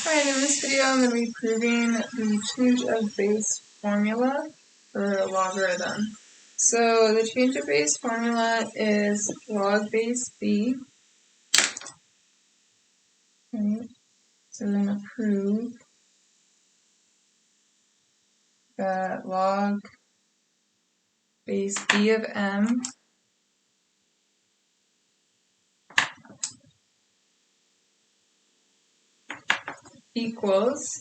Alright, in this video I'm going to be proving the change of base formula for a logarithm. So the change of base formula is log base b. Okay. So we're going to prove that log base b of m equals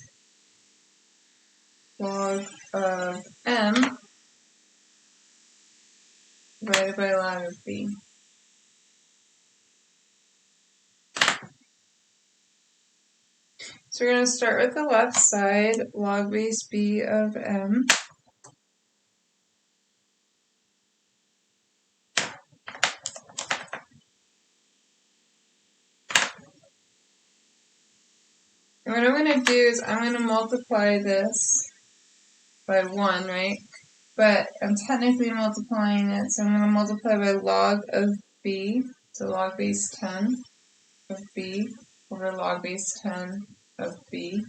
log of m divided by log of b. So we're going to start with the left side, log base b of m. And what I'm going to do is I'm going to multiply this by 1, right? But I'm technically multiplying it, so I'm going to multiply by log of b, so log base 10 of b over log base 10 of b.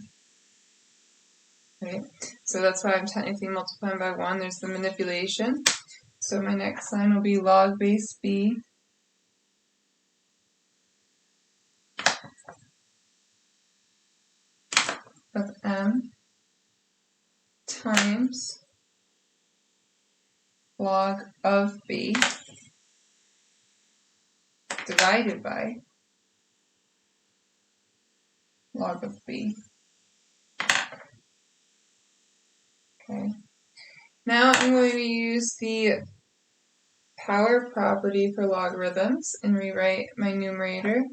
Right? So that's why I'm technically multiplying by 1. There's the manipulation. So my next sign will be log base b of m times log of b divided by log of b. Okay. Now I'm going to use the power property for logarithms and rewrite my numerator.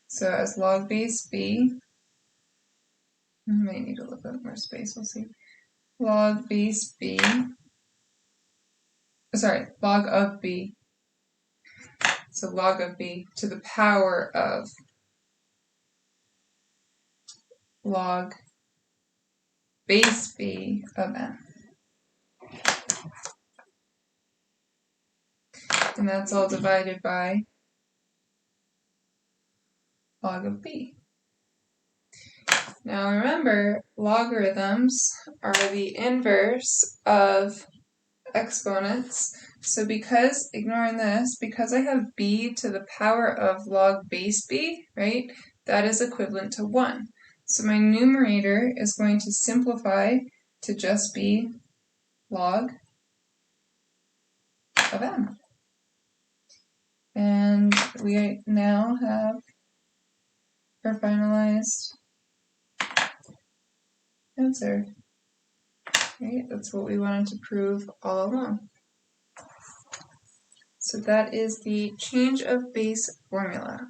So as log base b, I might need a little bit more space, we'll see. Log base b, log of b. So log of b to the power of log base b of m. And that's all divided by log of b. Now remember, logarithms are the inverse of exponents. So ignoring this, because I have b to the power of log base b, right, that is equivalent to 1. So my numerator is going to simplify to just be log of m. And we now have our finalized answer. Right? That's what we wanted to prove all along. So that is the change of base formula.